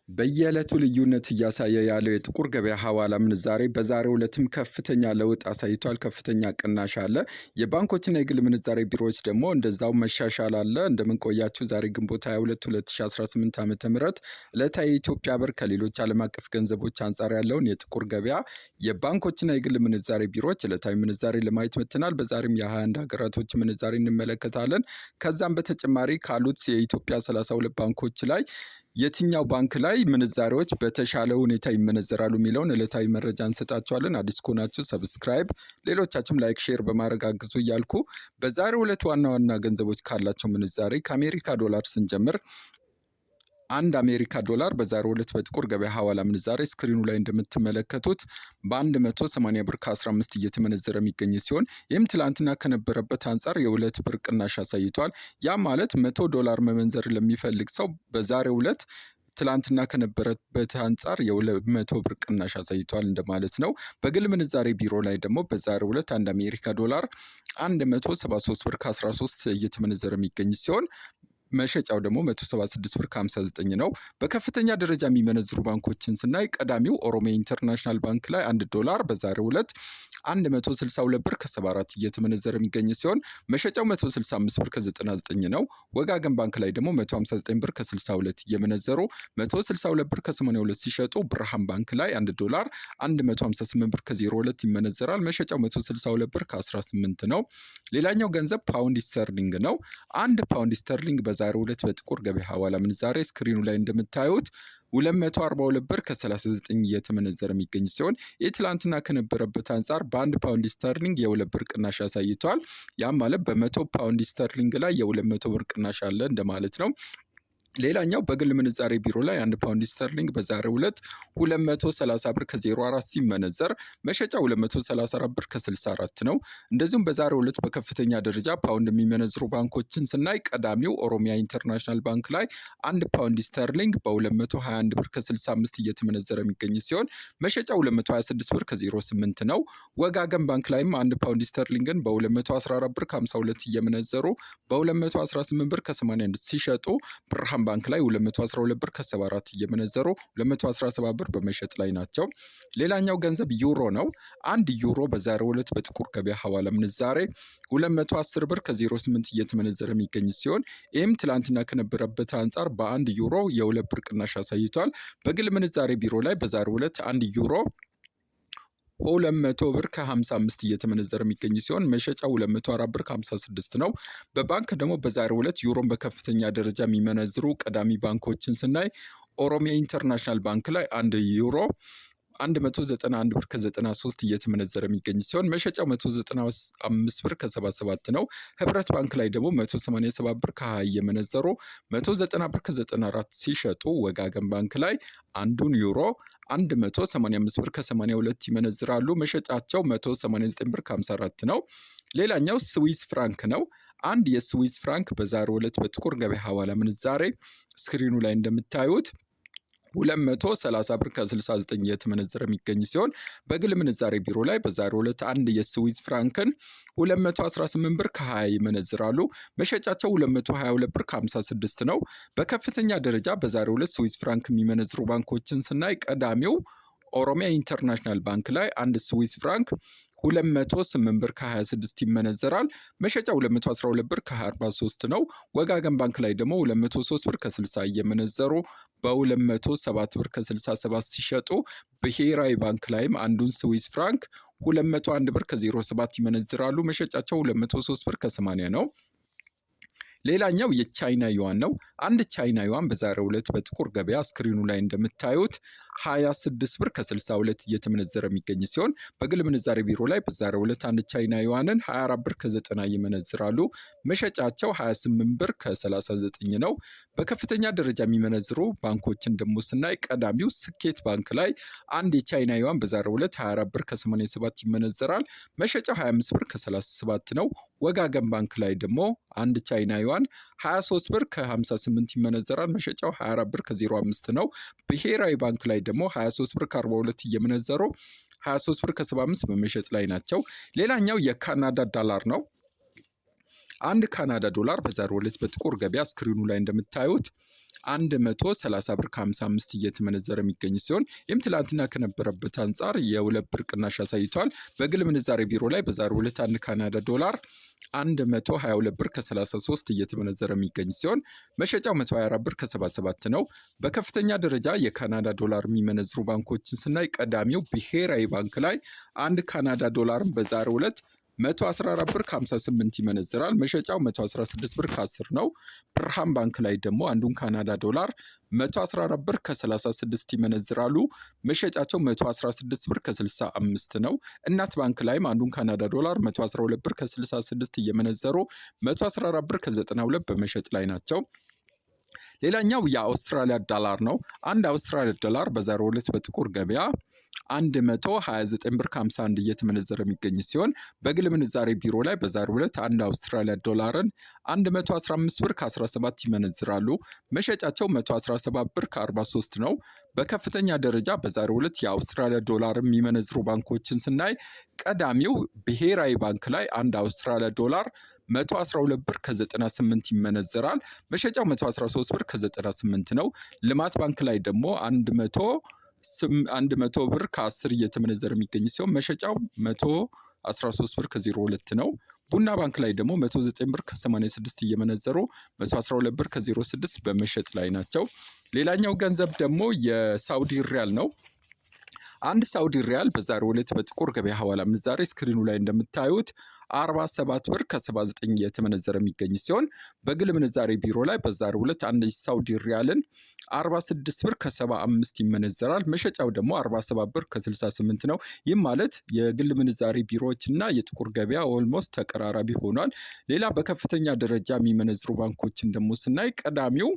በየዕለቱ ልዩነት እያሳየ ያለው የጥቁር ገበያ ሐዋላ ምንዛሬ በዛሬው ዕለትም ከፍተኛ ለውጥ አሳይቷል። ከፍተኛ ቅናሽ አለ። የባንኮችና የግል ምንዛሬ ቢሮዎች ደግሞ እንደዛው መሻሻል አለ። እንደምንቆያችሁ ዛሬ ግንቦት 22 2018 ዓ.ም ዕለታዊ የኢትዮጵያ ብር ከሌሎች ዓለም አቀፍ ገንዘቦች አንጻር ያለውን የጥቁር ገበያ የባንኮችና የግል ምንዛሬ ቢሮዎች ዕለታዊ ምንዛሬ ለማየት መጥተናል። በዛሬም የ21 ሀገራቶች ምንዛሬ እንመለከታለን። ከዛም በተጨማሪ ካሉት የኢትዮጵያ 32 ባንኮች ላይ የትኛው ባንክ ላይ ምንዛሬዎች በተሻለ ሁኔታ ይመነዘራሉ የሚለውን ዕለታዊ መረጃ እንሰጣችኋለን። አዲስ ከሆናችሁ ሰብስክራይብ፣ ሌሎቻችሁም ላይክ፣ ሼር በማድረግ አግዙ እያልኩ በዛሬው ዕለት ዋና ዋና ገንዘቦች ካላቸው ምንዛሬ ከአሜሪካ ዶላር ስንጀምር አንድ አሜሪካ ዶላር በዛሬው ዕለት በጥቁር ገበያ ሐዋላ ምንዛሬ ስክሪኑ ላይ እንደምትመለከቱት በ180 ብር ከ15 እየተመነዘረ የሚገኝ ሲሆን ይህም ትላንትና ከነበረበት አንጻር የሁለት ብር ቅናሽ አሳይቷል። ያ ማለት $100 መመንዘር ለሚፈልግ ሰው በዛሬው ዕለት ትላንትና ከነበረበት አንጻር የ200 ብር ቅናሽ አሳይቷል እንደማለት ነው። በግል ምንዛሬ ቢሮ ላይ ደግሞ በዛሬው ዕለት አንድ አሜሪካ ዶላር 173 ብር ከ13 እየተመነዘረ የሚገኝ ሲሆን መሸጫው ደግሞ 176 ብር ከ59 ነው። በከፍተኛ ደረጃ የሚመነዝሩ ባንኮችን ስናይ ቀዳሚው ኦሮሚያ ኢንተርናሽናል ባንክ ላይ $1 በዛሬው ዕለት 162 ብር ከ74 እየተመነዘረ የሚገኝ ሲሆን መሸጫው 165 ብር ከ99 ነው። ወጋገን ባንክ ላይ ደግሞ 159 ብር ከ62 እየመነዘሩ 162 ብር ከ82 ሲሸጡ ብርሃን ባንክ ላይ $1 158 ብር ከ02 ይመነዘራል። መሸጫው 162 ብር ከ18 ነው። ሌላኛው ገንዘብ ፓውንድ ስተርሊንግ ነው። አንድ ፓውንድ ስተርሊንግ በዛሬው ዕለት በጥቁር ገበያ ሐዋላ ምንዛሬ ስክሪኑ ላይ እንደምታዩት 242 ብር ከ39 እየተመነዘረ የሚገኝ ሲሆን የትላንትና ከነበረበት አንጻር በአንድ ፓውንድ ስተርሊንግ የ2 ብር ቅናሽ አሳይቷል። ያም ማለት በ100 ፓውንድ ስተርሊንግ ላይ የ200 ብር ቅናሽ አለ እንደማለት ነው። ሌላኛው በግል ምንዛሬ ቢሮ ላይ 1 ፓውንድ ስተርሊንግ በዛሬው ዕለት 230 ብር ከ04 ሲመነዘር መሸጫ 234 ብር ከ64 ነው። እንደዚሁም በዛሬው ዕለት በከፍተኛ ደረጃ ፓውንድ የሚመነዝሩ ባንኮችን ስናይ ቀዳሚው ኦሮሚያ ኢንተርናሽናል ባንክ ላይ 1 ፓውንድ ስተርሊንግ በ221 ብር ከ65 እየተመነዘረ የሚገኝ ሲሆን መሸጫ 226 ብር ከ08 ነው። ወጋገን ባንክ ላይም 1 ፓውንድ ስተርሊንግን በ214 ብር ከ52 እየመነዘሩ በ218 ብር ከ81 ሲሸጡ ብርሃን ባንክ ላይ 212 ብር ከ74 እየመነዘሩ 217 ብር በመሸጥ ላይ ናቸው። ሌላኛው ገንዘብ ዩሮ ነው። አንድ ዩሮ በዛሬው ዕለት በጥቁር ገበያ ሐዋላ ምንዛሬ 210 ብር ከ08 እየተመነዘረ የሚገኝ ሲሆን ይህም ትላንትና ከነበረበት አንጻር በአንድ ዩሮ የ2 ብር ቅናሽ አሳይቷል። በግል ምንዛሬ ቢሮ ላይ በዛሬው ዕለት አንድ ዩሮ 200 ብር ከ55 እየተመነዘረ የሚገኝ ሲሆን መሸጫ 204 ብር ከ56 ነው። በባንክ ደግሞ በዛሬው ዕለት ዩሮን በከፍተኛ ደረጃ የሚመነዝሩ ቀዳሚ ባንኮችን ስናይ ኦሮሚያ ኢንተርናሽናል ባንክ ላይ 1 ዩሮ 191 ብር ከ93 እየተመነዘረ የሚገኝ ሲሆን መሸጫው 195 ብር ከ77 ነው። ህብረት ባንክ ላይ ደግሞ 187 ብር ከ20 እየመነዘሩ 190 ብር ከ94 ሲሸጡ ወጋገን ባንክ ላይ አንዱን ዩሮ 185 ብር ከ82 ይመነዝራሉ። መሸጫቸው 189 ብር ከ54 ነው። ሌላኛው ስዊስ ፍራንክ ነው። አንድ የስዊስ ፍራንክ በዛሬው ዕለት በጥቁር ገበያ ሐዋላ ምንዛሬ ስክሪኑ ላይ እንደምታዩት 230 ብር ከ69 እየተመነዘረ የሚገኝ ሲሆን በግል ምንዛሬ ቢሮ ላይ በዛሬው ዕለት አንድ የስዊዝ ፍራንክን 218 ብር ከ20 ይመነዝራሉ። መሸጫቸው 222 ብር ከ56 ነው። በከፍተኛ ደረጃ በዛሬው ዕለት ስዊዝ ፍራንክ የሚመነዝሩ ባንኮችን ስናይ ቀዳሚው ኦሮሚያ ኢንተርናሽናል ባንክ ላይ አንድ ስዊዝ ፍራንክ 208 ብር ከ26 ይመነዘራል። መሸጫ 212 ብር ከ43 ነው። ወጋገን ባንክ ላይ ደግሞ 203 ብር ከ60 እየመነዘሩ በ207 ብር ከ67 ሲሸጡ ብሔራዊ ባንክ ላይም አንዱን ስዊስ ፍራንክ 201 ብር ከ07 ይመነዝራሉ። መሸጫቸው 203 ብር ከ80 ነው። ሌላኛው የቻይና ዩዋን ነው። አንድ ቻይና ዩዋን በዛሬው ዕለት በጥቁር ገበያ ስክሪኑ ላይ እንደምታዩት 26 ብር ከ62 እየተመነዘረ የሚገኝ ሲሆን በግል ምንዛሬ ቢሮ ላይ በዛሬው ዕለት አንድ ቻይና ዩዋንን 24 ብር ከ90 ይመነዝራሉ። መሸጫቸው 28 ብር ከ39 ነው። በከፍተኛ ደረጃ የሚመነዝሩ ባንኮችን ደግሞ ስናይ ቀዳሚው ስኬት ባንክ ላይ አንድ የቻይና ዩዋን በዛሬው ዕለት 24 ብር ከ87 ይመነዘራል። መሸጫው 25 ብር ከ37 ነው። ወጋገን ባንክ ላይ ደግሞ አንድ ቻይና ዩዋን 23 ብር ከ58 ይመነዘራል። መሸጫው 24 ብር ከ05 ነው። ብሔራዊ ባንክ ላይ ደግሞ 23 ብር ከ42 እየመነዘሩ 23 ብር ከ75 በመሸጥ ላይ ናቸው። ሌላኛው የካናዳ ዶላር ነው። አንድ ካናዳ ዶላር በዛሬው ዕለት በጥቁር ገበያ ስክሪኑ ላይ እንደምታዩት 130 ብር ከ55 እየተመነዘረ የሚገኝ ሲሆን ይህም ትላንትና ከነበረበት አንጻር የ2 ብር ቅናሽ አሳይቷል። በግል ምንዛሬ ቢሮ ላይ በዛሬው ዕለት 1 ካናዳ ዶላር 122 ብር ከ33 እየተመነዘረ የሚገኝ ሲሆን መሸጫው 124 ብር ከ77 ነው። በከፍተኛ ደረጃ የካናዳ ዶላር የሚመነዝሩ ባንኮችን ስናይ ቀዳሚው ብሔራዊ ባንክ ላይ 1 ካናዳ ዶላርን በዛሬው ዕለት 114 ብር ከ58 ይመነዝራል። መሸጫው 116 ብር ከ10 ነው። ብርሃን ባንክ ላይ ደግሞ አንዱን ካናዳ ዶላር 114 ብር ከ36 ይመነዝራሉ። መሸጫቸው 116 ብር ከ65 ነው። እናት ባንክ ላይም አንዱን ካናዳ ዶላር 112 ብር ከ66 እየመነዘሩ 114 ብር ከ92 በመሸጥ ላይ ናቸው። ሌላኛው የአውስትራሊያ ዶላር ነው። አንድ አውስትራሊያ ዶላር በዛሬው ዕለት በጥቁር ገበያ 129 ብር ከ51 እየተመነዘረ የሚገኝ ሲሆን በግል ምንዛሬ ቢሮ ላይ በዛሬው ዕለት አንድ አውስትራሊያ ዶላርን 115 ብር ከ17 ይመነዝራሉ። መሸጫቸው 117 ብር ከ43 ነው። በከፍተኛ ደረጃ በዛሬው ዕለት የአውስትራሊያ ዶላር የሚመነዝሩ ባንኮችን ስናይ ቀዳሚው ብሔራዊ ባንክ ላይ አንድ አውስትራሊያ ዶላር 112 ብር ከ98 ይመነዘራል። መሸጫው 113 ብር ከ98 ነው። ልማት ባንክ ላይ ደግሞ 100 ብር ከ10 እየተመነዘረ የሚገኝ ሲሆን መሸጫው 113 ብር ከ02 ነው። ቡና ባንክ ላይ ደግሞ 109 ብር ከ86 እየመነዘሩ 112 ብር ከ06 በመሸጥ ላይ ናቸው። ሌላኛው ገንዘብ ደግሞ የሳውዲ ሪያል ነው። አንድ ሳውዲ ሪያል በዛሬው ዕለት በጥቁር ገበያ ሐዋላ ምንዛሬ ስክሪኑ ላይ እንደምታዩት 47 ብር ከ79 እየተመነዘረ የሚገኝ ሲሆን በግል ምንዛሬ ቢሮ ላይ በዛሬው ዕለት አንድ ሳውዲ ሪያልን 46 ብር ከ75 ይመነዘራል። መሸጫው ደግሞ 47 ብር ከ68 ነው። ይህም ማለት የግል ምንዛሬ ቢሮዎችና የጥቁር ገበያ ኦልሞስት ተቀራራቢ ሆኗል። ሌላ በከፍተኛ ደረጃ የሚመነዝሩ ባንኮችን ደግሞ ስናይ ቀዳሚው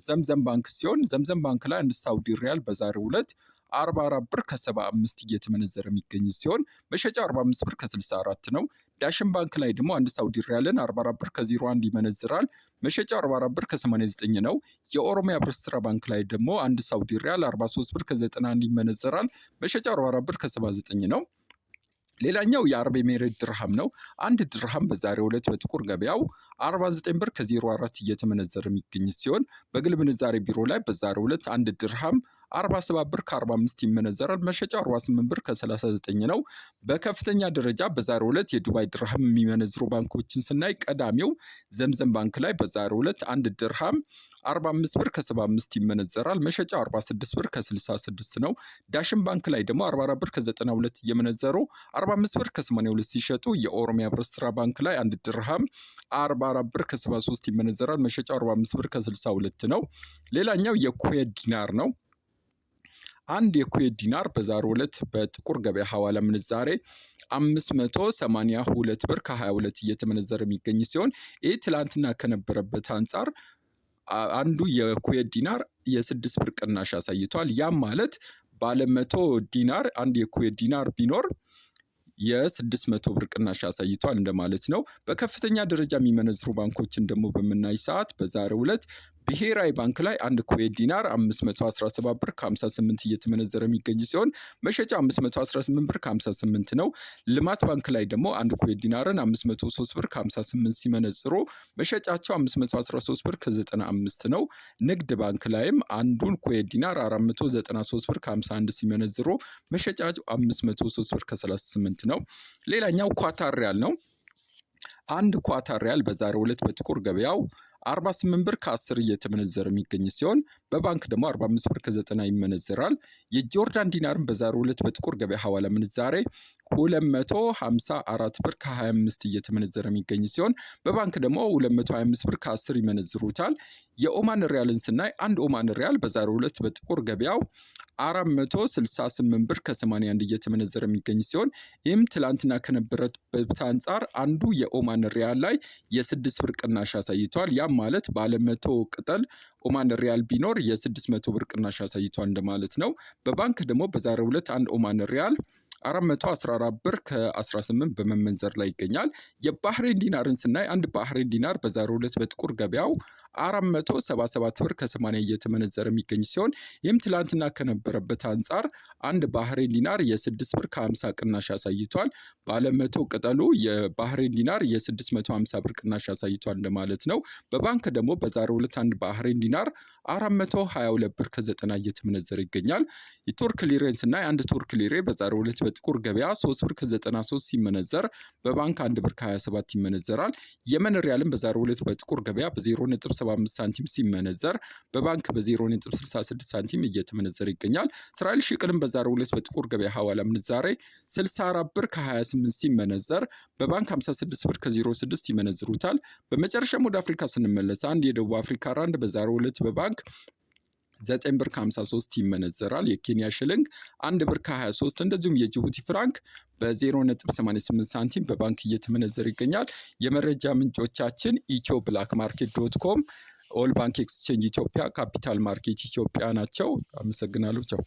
ዘምዘም ባንክ ሲሆን ዘምዘም ባንክ ላይ አንድ ሳውዲ ሪያል በዛሬው ዕለት 44 ብር ከ75 እየተመነዘረ የሚገኝ ሲሆን መሸጫው 45 ብር ከ64 ነው። ዳሽን ባንክ ላይ ደግሞ አንድ ሳውዲ ሪያልን 44 ብር ከ01 ይመነዝራል። መሸጫው 44 ብር ከ89 ነው። የኦሮሚያ ህብረት ስራ ባንክ ላይ ደግሞ አንድ ሳውዲ ሪያል 43 ብር ከ91 ይመነዝራል። መሸጫው 44 ብር ከ79 ነው። ሌላኛው የአረብ ኤሜሬት ድርሃም ነው። አንድ ድርሃም በዛሬው ዕለት በጥቁር ገበያው 49 ብር ከ04 እየተመነዘረ የሚገኝ ሲሆን በግል ምንዛሬ ቢሮ ላይ በዛሬው ዕለት አንድ ድርሃም 47 ብር ከ45 ይመነዘራል። መሸጫው 48 ብር ከ39 ነው። በከፍተኛ ደረጃ በዛሬው ዕለት የዱባይ ድርሃም የሚመነዝሩ ባንኮችን ስናይ ቀዳሚው ዘምዘም ባንክ ላይ በዛሬው ዕለት አንድ ድርሃም 45 ብር ከ75 ይመነዘራል። መሸጫው 46 ብር ከ66 ነው። ዳሽን ባንክ ላይ ደግሞ 44 ብር ከ92 እየመነዘሩ 45 ብር ከ82 ሲሸጡ የኦሮሚያ ህብረት ስራ ባንክ ላይ አንድ ድርሃም 44 ብር ከ73 ይመነዘራል። መሸጫው 45 ብር ከ62 ነው። ሌላኛው የኩዌት ዲናር ነው። አንድ የኩዌት ዲናር በዛሬው ዕለት በጥቁር ገበያ ሐዋላ ምንዛሬ 582 ብር ከ22 እየተመነዘረ የሚገኝ ሲሆን ይህ ትላንትና ከነበረበት አንጻር አንዱ የኩዌት ዲናር የ6 ብር ቅናሽ አሳይቷል። ያም ማለት ባለ 100 ዲናር አንድ የኩዌት ዲናር ቢኖር የ600 ብር ቅናሽ አሳይቷል እንደማለት ነው። በከፍተኛ ደረጃ የሚመነዝሩ ባንኮችን ደግሞ በምናይ ሰዓት በዛሬው ዕለት ብሔራዊ ባንክ ላይ አንድ ኩዌት ዲናር 517 ብር ከ58 እየተመነዘረ የሚገኝ ሲሆን መሸጫ 518 ብር ከ58 ነው። ልማት ባንክ ላይ ደግሞ አንድ ኩዌት ዲናርን 503 ብር ከ58 ሲመነዝሩ መሸጫቸው 513 ብር ከ95 ነው። ንግድ ባንክ ላይም አንዱን ኩዌት ዲናር 493 ብር ከ51 ሲመነዝሩ መሸጫቸው 503 ብር ከ38 ነው። ሌላኛው ኳታር ሪያል ነው። አንድ ኳታር ሪያል በዛሬው ዕለት በጥቁር ገበያው 48 ብር ከ10 እየተመነዘረ የሚገኝ ሲሆን በባንክ ደግሞ 45 ብር ከ90 ይመነዘራል። የጆርዳን ዲናርን በዛሬው ዕለት በጥቁር ገበያ ሐዋላ ምንዛሬ 254 ብር ከ25 እየተመነዘረ የሚገኝ ሲሆን በባንክ ደግሞ 225 ብር ከ10 ይመነዝሩታል። የኦማን ሪያልን ስናይ አንድ ኦማን ሪያል በዛሬው ዕለት በጥቁር ገበያው 468 ብር ከ81 እየተመነዘረ የሚገኝ ሲሆን ይህም ትላንትና ከነበረበት አንጻር አንዱ የኦማን ሪያል ላይ የ6 ብር ቅናሽ አሳይቷል። ያም ማለት ባለ 100 ቅጠል ኦማን ሪያል ቢኖር የ600 ብር ቅናሽ አሳይቷል እንደማለት ነው። በባንክ ደግሞ በዛሬው ዕለት አንድ ኦማን ሪያል 414 ብር ከ18 በመመንዘር ላይ ይገኛል። የባህሬን ዲናርን ስናይ አንድ ባህሬን ዲናር በዛሬው ዕለት በጥቁር ገበያው 477 ብር ከ80 እየተመነዘረ የሚገኝ ሲሆን ይህም ትላንትና ከነበረበት አንጻር አንድ ባህሬን ዲናር የ6 ብር ከ50 ቅናሽ አሳይቷል። ባለ 100 ቅጠሉ የባህሬን ዲናር የ650 ብር ቅናሽ አሳይቷል እንደማለት ነው። በባንክ ደግሞ በዛሬው ዕለት አንድ ባህሬን ዲናር 422 ብር ከ90 እየተመነዘረ ይገኛል። የቱርክ ሊሬንስ እና የአንድ ቱርክ ሊሬ በዛሬው ዕለት በጥቁር ገበያ 3 ብር ከ93 ሲመነዘር በባንክ 1 ብር ከ27 ይመነዘራል። የመን ሪያልም በዛሬው ዕለት በጥቁር ገበያ በ0.75 ሳንቲም ሲመነዘር በባንክ በ0.66 ሳንቲም እየተመነዘረ ይገኛል። እስራኤል ሽቅልም በዛሬው ዕለት በጥቁር ገበያ ሐዋላ ምንዛሬ 64 ብር ከ28 ሲመነዘር በባንክ 56 ብር ከ06 ይመነዝሩታል። በመጨረሻም ወደ አፍሪካ ስንመለስ አንድ የደቡብ አፍሪካ ራንድ በዛሬው ዕለት በባንክ 9 ብር ከ53 ይመነዘራል። የኬንያ ሽልንግ 1 ብር ከ23 እንደዚሁም የጅቡቲ ፍራንክ በ0.88 ሳንቲም በባንክ እየተመነዘረ ይገኛል። የመረጃ ምንጮቻችን ethioblakmarket.com፣ ኦል ባንክ ኤክስቼንጅ ኢትዮጵያ፣ ካፒታል ማርኬት ኢትዮጵያ ናቸው። አመሰግናለሁ። ቻው